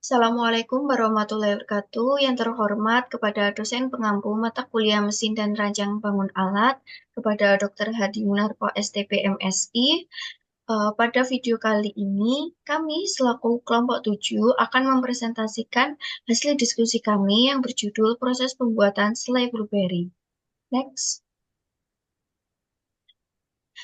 Assalamualaikum warahmatullahi wabarakatuh. Yang terhormat kepada dosen pengampu mata kuliah mesin dan rancang bangun alat, kepada Dr. Hadi Munarko STP MSI. Pada video kali ini, kami selaku kelompok 7 akan mempresentasikan hasil diskusi kami yang berjudul proses pembuatan selai blueberry. Next.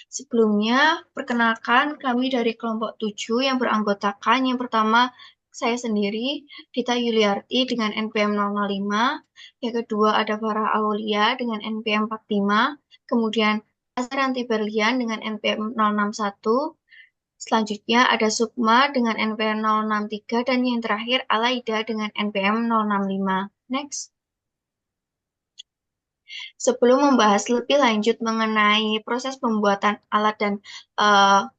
Sebelumnya, perkenalkan kami dari kelompok 7 yang beranggotakan yang pertama saya sendiri, Dita Yuliarti dengan NPM 005, yang kedua ada Farah Aulia dengan NPM 45, kemudian Azharanti Berlian dengan NPM 061, selanjutnya ada Sukma dengan NPM 063, dan yang terakhir Alaida dengan NPM 065. Next. Sebelum membahas lebih lanjut mengenai proses pembuatan alat dan uh,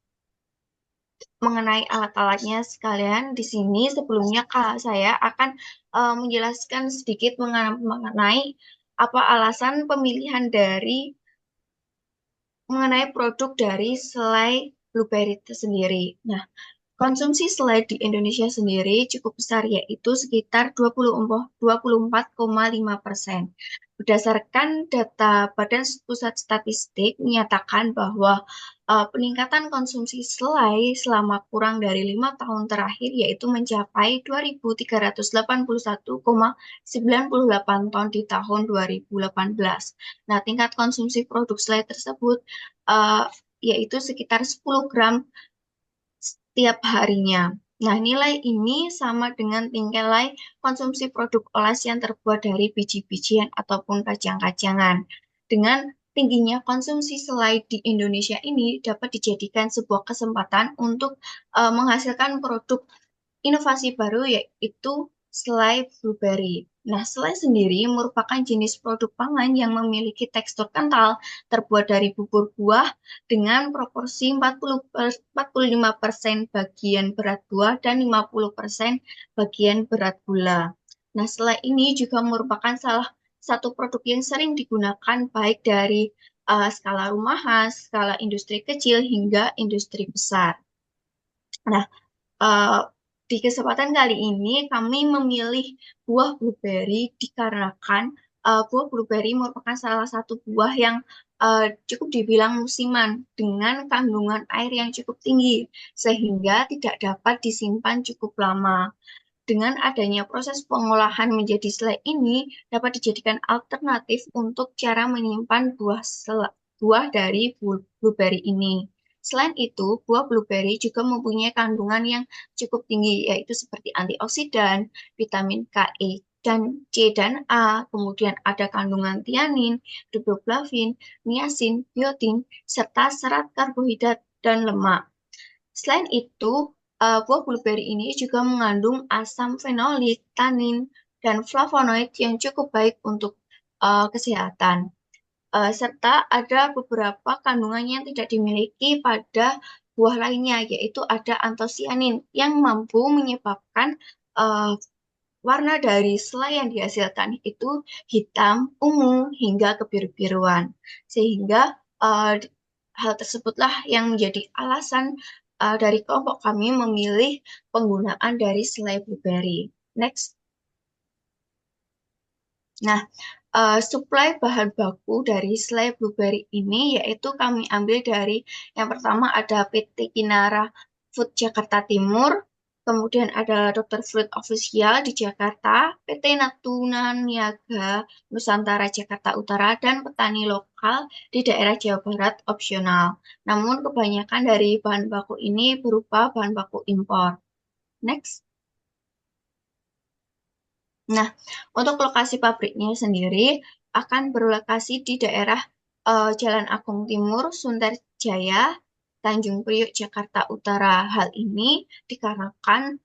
mengenai alat-alatnya sekalian, di sini sebelumnya saya akan menjelaskan sedikit mengenai apa alasan pemilihan mengenai produk dari selai blueberry itu sendiri. Nah, konsumsi selai di Indonesia sendiri cukup besar, yaitu sekitar 24,5%. Berdasarkan data Badan Pusat Statistik menyatakan bahwa peningkatan konsumsi selai selama kurang dari 5 tahun terakhir yaitu mencapai 2.381,98 ton di tahun 2018. Nah, tingkat konsumsi produk selai tersebut uh, yaitu sekitar 10 gram setiap harinya. Nah, nilai ini sama dengan nilai konsumsi produk olas yang terbuat dari biji-bijian ataupun kacang-kacangan. Dengan tingginya konsumsi selai di Indonesia ini dapat dijadikan sebuah kesempatan untuk menghasilkan produk inovasi baru yaitu selai blueberry. Nah, selai sendiri merupakan jenis produk pangan yang memiliki tekstur kental, terbuat dari bubur buah dengan proporsi 45% bagian berat buah dan 50% bagian berat gula. Nah, selai ini juga merupakan salah satu produk yang sering digunakan baik dari skala rumahan, skala industri kecil hingga industri besar. Nah, uh, di kesempatan kali ini kami memilih buah blueberry dikarenakan buah blueberry merupakan salah satu buah yang cukup dibilang musiman dengan kandungan air yang cukup tinggi sehingga tidak dapat disimpan cukup lama. Dengan adanya proses pengolahan menjadi selai ini dapat dijadikan alternatif untuk cara menyimpan buah dari blueberry ini. Selain itu, buah blueberry juga mempunyai kandungan yang cukup tinggi, yaitu seperti antioksidan, vitamin K, E, dan C dan A, kemudian ada kandungan tianin, riboflavin, niacin, biotin, serta serat karbohidrat dan lemak. Selain itu, buah blueberry ini juga mengandung asam fenolik, tanin, dan flavonoid yang cukup baik untuk kesehatan. Serta ada beberapa kandungan yang tidak dimiliki pada buah lainnya, yaitu ada antosianin yang mampu menyebabkan uh, warna dari selai yang dihasilkan itu hitam, ungu, hingga kebiru-biruan. Sehingga hal tersebutlah yang menjadi alasan dari kelompok kami memilih penggunaan dari selai blueberry. Next. Nah, suplai bahan baku dari selai blueberry ini yaitu kami ambil dari yang pertama ada PT Kinara Food Jakarta Timur, kemudian ada Dr. Fruit Official di Jakarta, PT Natuna Niaga Nusantara Jakarta Utara, dan petani lokal di daerah Jawa Barat opsional. Namun kebanyakan dari bahan baku ini berupa bahan baku impor. Next. Nah, untuk lokasi pabriknya sendiri akan berlokasi di daerah Jalan Agung Timur, Sunterjaya, Tanjung Priok, Jakarta Utara. Hal ini dikarenakan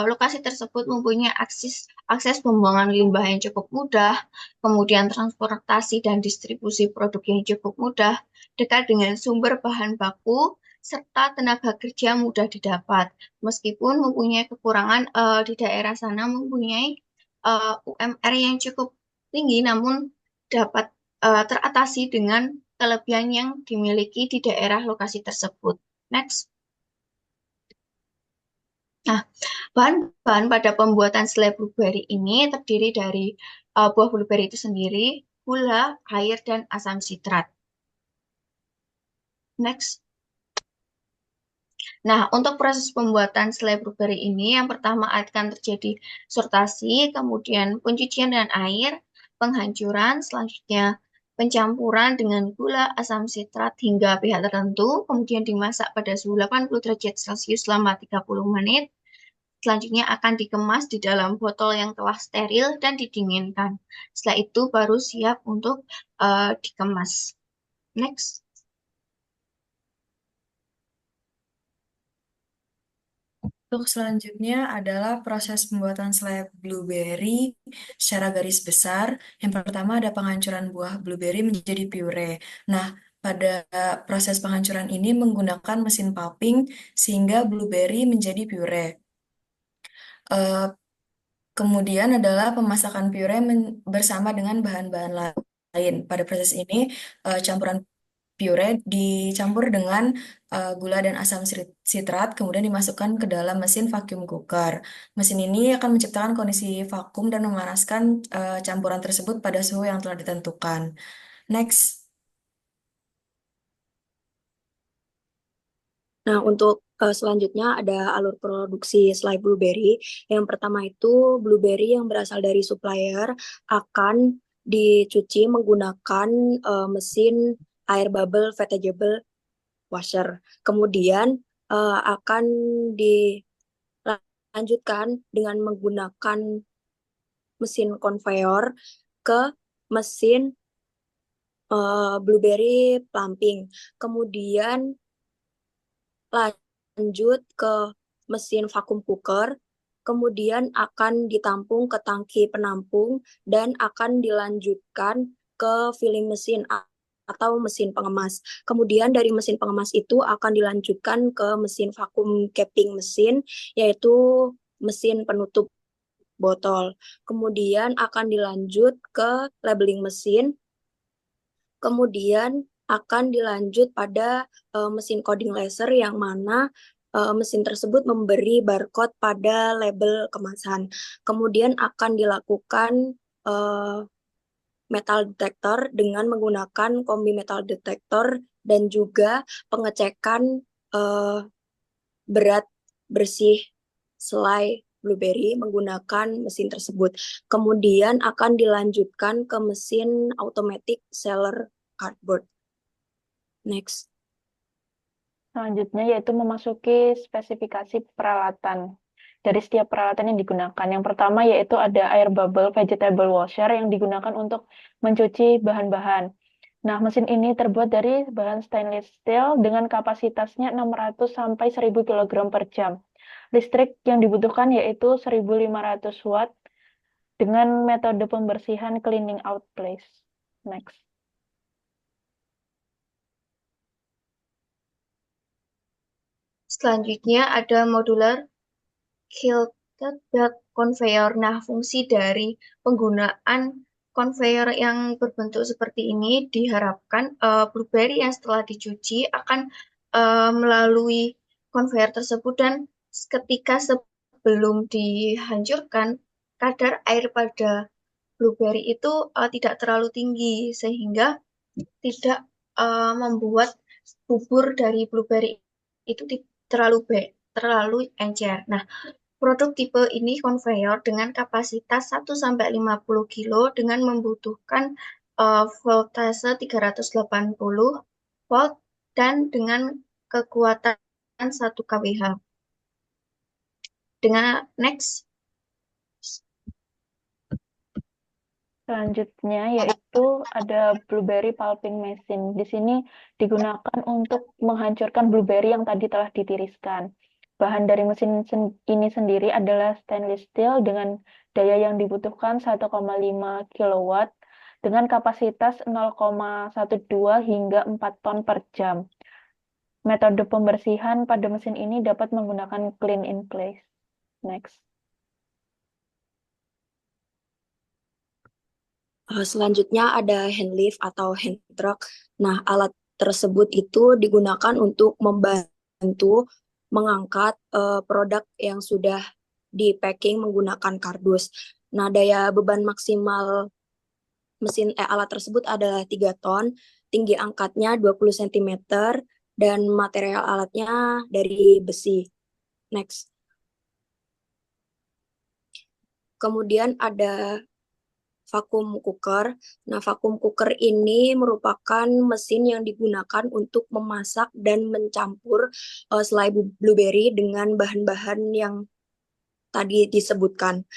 lokasi tersebut mempunyai akses pembuangan limbah yang cukup mudah, kemudian transportasi dan distribusi produk yang cukup mudah, dekat dengan sumber bahan baku, serta tenaga kerja mudah didapat. Meskipun mempunyai kekurangan di daerah sana mempunyai UMR yang cukup tinggi, namun dapat teratasi dengan kelebihan yang dimiliki di daerah lokasi tersebut. Next. Nah, bahan-bahan pada pembuatan selai blueberry ini terdiri dari buah blueberry itu sendiri, gula, air, dan asam sitrat. Next. Nah, untuk proses pembuatan selai blueberry ini, yang pertama akan terjadi sortasi, kemudian pencucian dengan air, penghancuran, selanjutnya pencampuran dengan gula, asam sitrat hingga pH tertentu, kemudian dimasak pada suhu 80 derajat Celcius selama 30 menit. Selanjutnya akan dikemas di dalam botol yang telah steril dan didinginkan. Setelah itu baru siap untuk dikemas. Next. Untuk selanjutnya adalah proses pembuatan selai blueberry secara garis besar. Yang pertama ada penghancuran buah blueberry menjadi pure. Nah, pada proses penghancuran ini menggunakan mesin pulping sehingga blueberry menjadi pure. Eh, Kemudian adalah pemasakan pure bersama dengan bahan-bahan lain. Pada proses ini, campuran pure dicampur dengan gula dan asam sitrat, kemudian dimasukkan ke dalam mesin vacuum cooker. Mesin ini akan menciptakan kondisi vakum dan memanaskan campuran tersebut pada suhu yang telah ditentukan. Next. Nah, untuk selanjutnya ada alur produksi selai blueberry. Yang pertama itu blueberry yang berasal dari supplier akan dicuci menggunakan mesin air bubble vegetable washer. Kemudian akan dilanjutkan dengan menggunakan mesin konveyor ke mesin blueberry plumping. Kemudian lanjut ke mesin vakum cooker, kemudian akan ditampung ke tangki penampung dan akan dilanjutkan ke filling mesin atau mesin pengemas. Kemudian dari mesin pengemas itu akan dilanjutkan ke mesin vakum capping mesin, yaitu mesin penutup botol. Kemudian akan dilanjut ke labeling mesin, kemudian akan dilanjut pada mesin coding laser yang mana mesin tersebut memberi barcode pada label kemasan. Kemudian akan dilakukan metal detector dengan menggunakan kombi metal detector dan juga pengecekan uh, berat bersih selai blueberry menggunakan mesin tersebut. Kemudian akan dilanjutkan ke mesin automatic seller cardboard. Next. Selanjutnya yaitu memasuki spesifikasi peralatan. Dari setiap peralatan yang digunakan. Yang pertama yaitu ada air bubble vegetable washer yang digunakan untuk mencuci bahan-bahan. Nah, mesin ini terbuat dari bahan stainless steel dengan kapasitasnya 600 sampai 1000 kg per jam. Listrik yang dibutuhkan yaitu 1500 watt dengan metode pembersihan cleaning out place. Next. Selanjutnya ada modular Tilted belt conveyor. Nah, fungsi dari penggunaan conveyor yang berbentuk seperti ini diharapkan blueberry yang setelah dicuci akan melalui conveyor tersebut dan ketika sebelum dihancurkan kadar air pada blueberry itu tidak terlalu tinggi sehingga tidak membuat bubur dari blueberry itu terlalu encer. Nah, produk tipe ini konveyor dengan kapasitas 1-50 kilo dengan membutuhkan voltase 380 volt dan dengan kekuatan 1 kWh. Dengan next. Selanjutnya yaitu ada blueberry pulping machine. Di sini digunakan untuk menghancurkan blueberry yang tadi telah ditiriskan. Bahan dari mesin ini sendiri adalah stainless steel dengan daya yang dibutuhkan 1,5 kilowatt dengan kapasitas 0,12 hingga 4 ton per jam. Metode pembersihan pada mesin ini dapat menggunakan clean in place. Next. Selanjutnya ada hand lift atau hand truck. Nah, alat tersebut itu digunakan untuk membantu mengangkat produk yang sudah di packing menggunakan kardus. Nah, daya beban maksimal alat tersebut adalah 3 ton, tinggi angkatnya 20 cm, dan material alatnya dari besi. Next. Kemudian ada vakum cooker. Nah, vakum cooker ini merupakan mesin yang digunakan untuk memasak dan mencampur selai blueberry dengan bahan-bahan yang tadi disebutkan.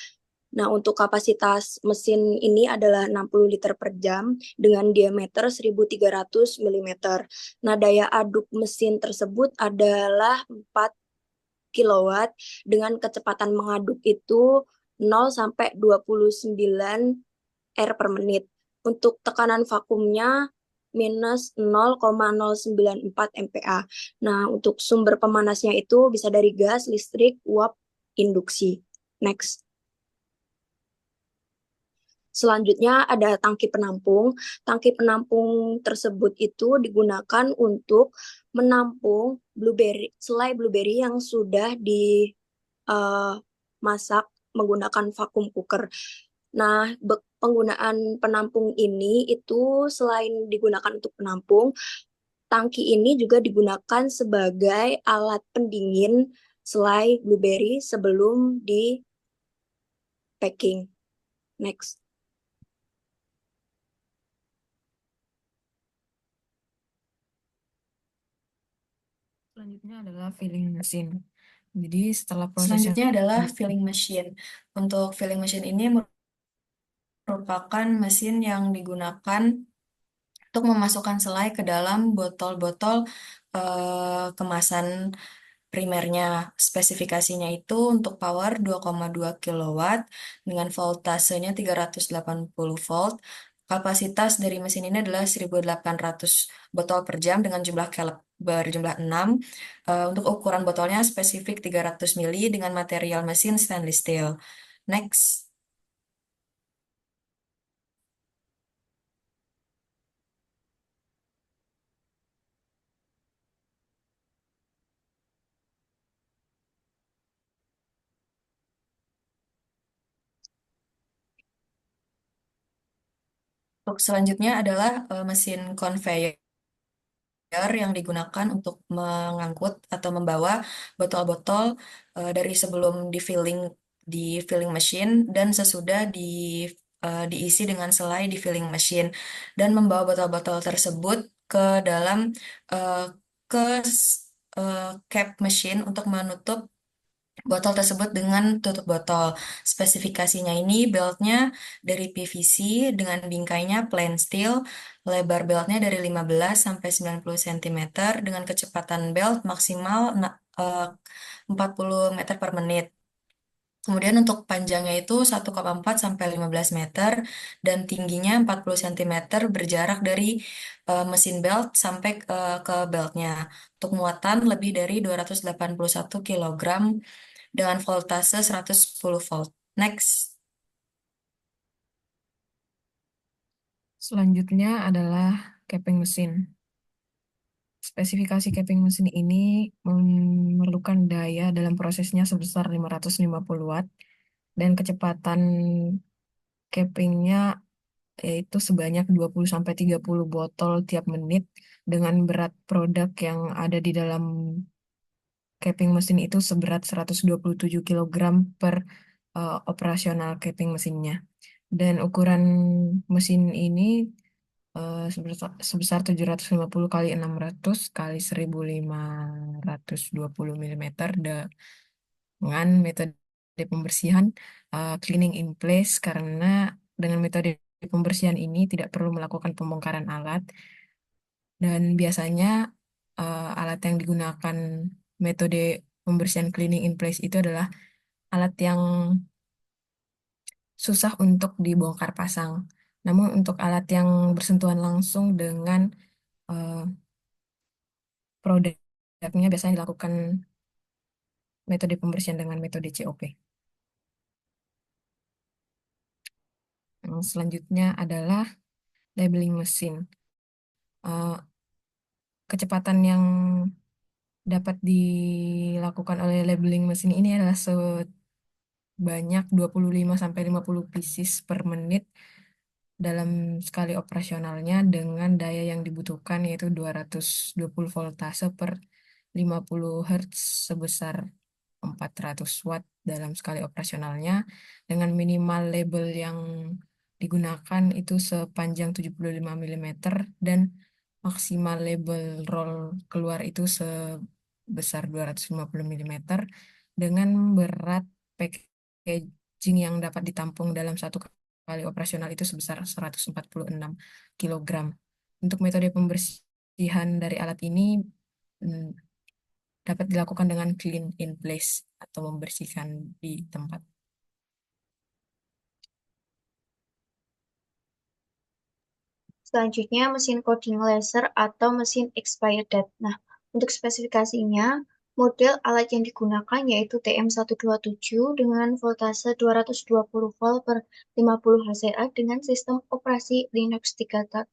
Nah, untuk kapasitas mesin ini adalah 60 liter per jam dengan diameter 1300 mm. Nah, daya aduk mesin tersebut adalah 4 kilowatt dengan kecepatan mengaduk itu 0 sampai 29 R per menit. Untuk tekanan vakumnya minus 0,094 MPa. Nah, untuk sumber pemanasnya itu bisa dari gas, listrik, uap, induksi. Next. Selanjutnya ada tangki penampung. Tangki penampung tersebut itu digunakan untuk menampung selai blueberry yang sudah dimasak menggunakan vakum cooker. Nah, penggunaan penampung ini itu selain digunakan untuk penampung, tangki ini juga digunakan sebagai alat pendingin selai blueberry sebelum di packing. Next. Selanjutnya adalah filling mesin. Jadi setelah proses Selanjutnya adalah filling machine. Untuk filling machine ini merupakan mesin yang digunakan untuk memasukkan selai ke dalam botol-botol kemasan primernya. Spesifikasinya itu untuk power 2,2 kilowatt dengan voltasenya 380 volt. Kapasitas dari mesin ini adalah 1.800 botol per jam dengan jumlah kelep berjumlah 6. Untuk ukuran botolnya spesifik 300 mili dengan material mesin stainless steel. Next. Untuk selanjutnya adalah mesin conveyor yang digunakan untuk mengangkut atau membawa botol-botol dari sebelum di filling machine dan sesudah diisi dengan selai di filling machine dan membawa botol-botol tersebut ke dalam eh, ke cap machine untuk menutup botol tersebut dengan tutup botol. Spesifikasinya ini beltnya dari PVC dengan bingkainya plain steel, lebar beltnya dari 15 sampai 90 cm dengan kecepatan belt maksimal 40 meter per menit. Kemudian untuk panjangnya itu 1,4 sampai 15 meter dan tingginya 40 cm berjarak dari mesin belt sampai ke beltnya. Untuk muatan lebih dari 281 kilogram dengan voltase 110 volt. Next. Selanjutnya adalah capping mesin. Spesifikasi capping mesin ini memerlukan daya dalam prosesnya sebesar 550 watt dan kecepatan cappingnya yaitu sebanyak 20-30 botol tiap menit dengan berat produk yang ada di dalam capping mesin itu seberat 127 kilogram per operasional capping mesinnya. Dan ukuran mesin ini sebesar 750 kali 600 kali 1520 milimeter dengan metode pembersihan cleaning in place karena dengan metode pembersihan ini tidak perlu melakukan pembongkaran alat dan biasanya alat yang digunakan metode pembersihan cleaning in place itu adalah alat yang susah untuk dibongkar pasang. Namun untuk alat yang bersentuhan langsung dengan eh, produknya biasanya dilakukan metode pembersihan dengan metode COP. Yang selanjutnya adalah labeling mesin. Eh, kecepatan yang dapat dilakukan oleh labeling mesin ini adalah sebanyak 25-50 pieces per menit dalam sekali operasionalnya dengan daya yang dibutuhkan yaitu 220 voltase per 50 Hz sebesar 400 watt dalam sekali operasionalnya dengan minimal label yang digunakan itu sepanjang 75 mm dan maksimal label roll keluar itu sebesar 250 mm dengan berat packaging yang dapat ditampung dalam satu kali operasional itu sebesar 146 kilogram. Untuk metode pembersihan dari alat ini mm, dapat dilakukan dengan clean in place atau membersihkan di tempat. Selanjutnya, mesin coding laser atau mesin expired date. Nah, untuk spesifikasinya, model alat yang digunakan yaitu TM127 dengan voltase 220 volt per 50 HZA dengan sistem operasi Linux 3.4.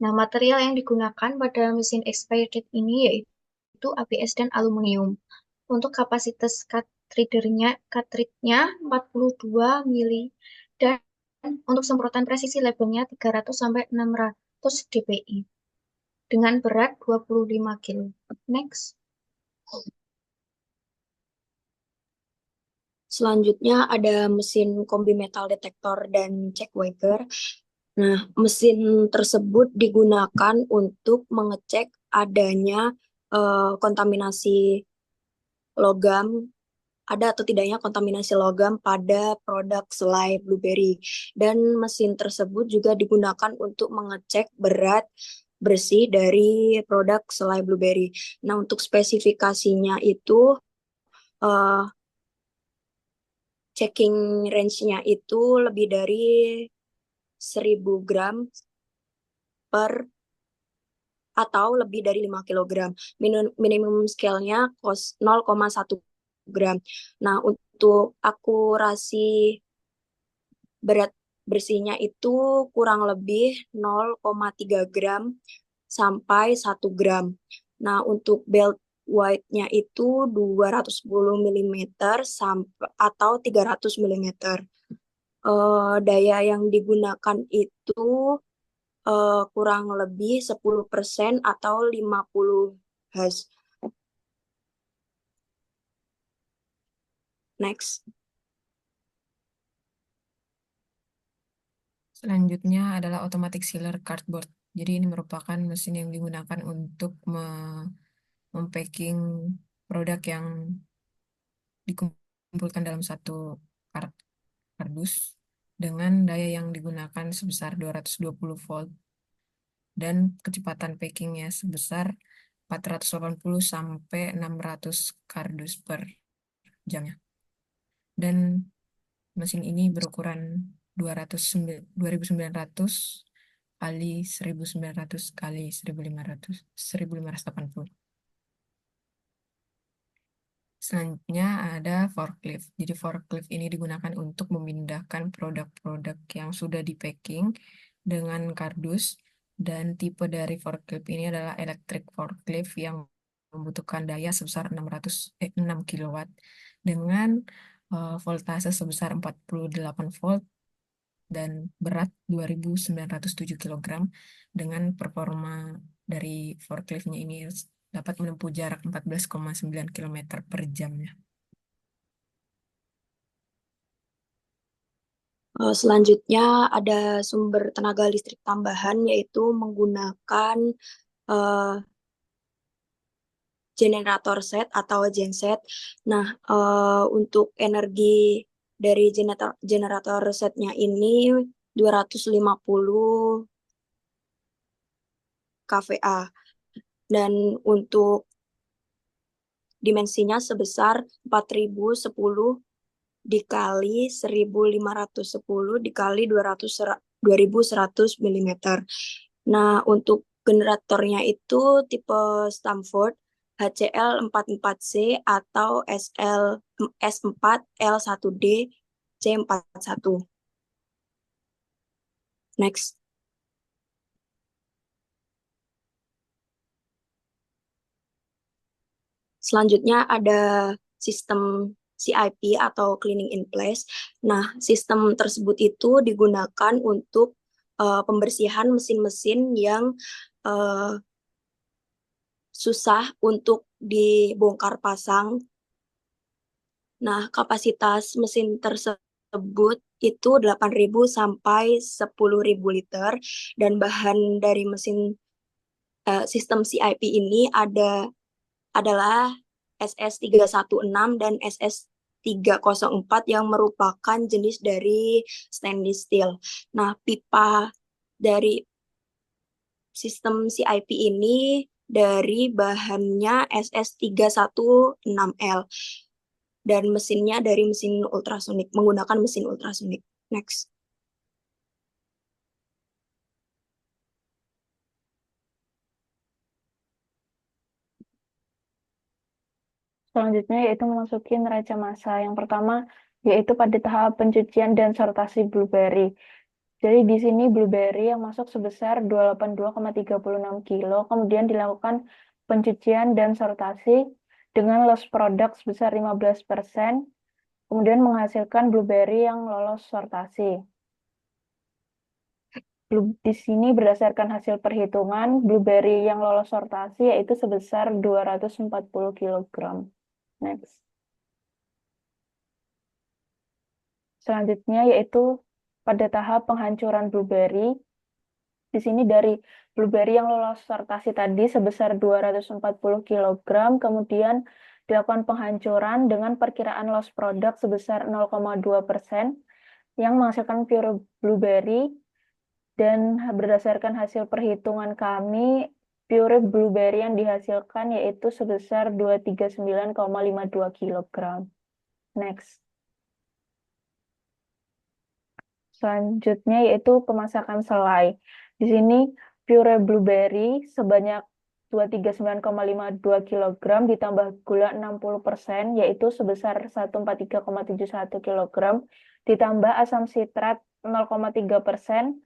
Nah, material yang digunakan pada mesin expired date ini yaitu ABS dan aluminium. Untuk kapasitas cartridge-nya 42 mili dan untuk semprotan presisi labelnya 300 sampai 600 dpi dengan berat 25 kilo. Next. Selanjutnya ada mesin kombi metal detektor dan check waker. Nah, mesin tersebut digunakan untuk mengecek adanya kontaminasi logam, ada atau tidaknya kontaminasi logam pada produk selai blueberry. Dan mesin tersebut juga digunakan untuk mengecek berat bersih dari produk selai blueberry. Nah, untuk spesifikasinya itu uh, checking range-nya itu lebih dari 1000 gram per atau lebih dari 5 kilogram. Minimum scale-nya 0,1 gram. Nah, untuk akurasi berat bersihnya itu kurang lebih 0,3 gram sampai 1 gram. Nah, untuk belt weight-nya itu 210 mm atau 300 mm. Daya yang digunakan itu kurang lebih 10% atau 50 Hz. Next. Selanjutnya adalah automatic sealer cardboard. Jadi ini merupakan mesin yang digunakan untuk mempacking produk yang dikumpulkan dalam satu kardus dengan daya yang digunakan sebesar 220 volt dan kecepatan packingnya sebesar 480 sampai 600 kardus per jamnya. Dan mesin ini berukuran 2900 kali 1900 kali 1580. Selanjutnya ada forklift. Jadi forklift ini digunakan untuk memindahkan produk-produk yang sudah di packing dengan kardus dan tipe dari forklift ini adalah electric forklift yang membutuhkan daya sebesar 6 kilowatt dengan voltase sebesar 48 volt dan berat 2907 kilogram dengan performa dari forkliftnya ini dapat menempuh jarak 14,9 km per jamnya. Selanjutnya ada sumber tenaga listrik tambahan yaitu menggunakan uh, generator set atau genset. Nah, untuk energi dari generator setnya ini 250 kVA dan untuk dimensinya sebesar 4010 dikali 1510 dikali 2100 mm. Nah, untuk generatornya itu tipe Stamford HCL 44C atau S4L1D C41. Next. Selanjutnya ada sistem CIP atau cleaning in place. Nah, sistem tersebut itu digunakan untuk pembersihan mesin-mesin yang eh, susah untuk dibongkar pasang. Nah, kapasitas mesin tersebut itu 8.000 sampai 10.000 liter dan bahan dari mesin sistem CIP ini adalah SS316 dan SS304 yang merupakan jenis dari stainless steel. Nah, pipa dari sistem CIP ini dari bahannya SS316L dan mesinnya dari mesin ultrasonik, menggunakan mesin ultrasonik. Next. Selanjutnya yaitu memasuki neraca massa. Yang pertama yaitu pada tahap pencucian dan sortasi blueberry. Jadi di sini blueberry yang masuk sebesar 282,36 kilo, kemudian dilakukan pencucian dan sortasi dengan loss product sebesar 15%, kemudian menghasilkan blueberry yang lolos sortasi. Di sini berdasarkan hasil perhitungan, blueberry yang lolos sortasi yaitu sebesar 240 kilogram. Next. Selanjutnya yaitu pada tahap penghancuran blueberry. Di sini dari blueberry yang lolos sortasi tadi sebesar 240 kilogram, kemudian dilakukan penghancuran dengan perkiraan loss product sebesar 0,2% yang menghasilkan pure blueberry, dan berdasarkan hasil perhitungan kami, pure blueberry yang dihasilkan yaitu sebesar 239,52 kilogram. Next. Selanjutnya yaitu pemasakan selai. Di sini pure blueberry sebanyak 239,52 kilogram ditambah gula 60% yaitu sebesar 143,71 kilogram ditambah asam sitrat 0,3%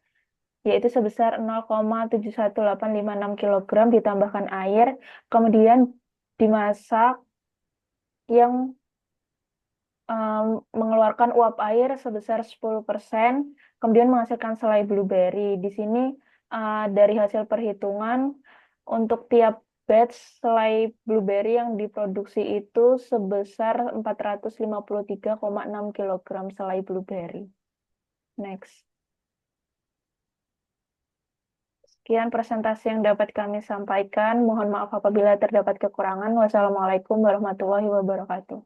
yaitu sebesar 0,71856 kilogram ditambahkan air, kemudian dimasak yang mengeluarkan uap air sebesar 10%, kemudian menghasilkan selai blueberry. Di sini dari hasil perhitungan untuk tiap batch selai blueberry yang diproduksi itu sebesar 453,6 kilogram selai blueberry. Next. Sekian presentasi yang dapat kami sampaikan. Mohon maaf apabila terdapat kekurangan. Wassalamualaikum warahmatullahi wabarakatuh.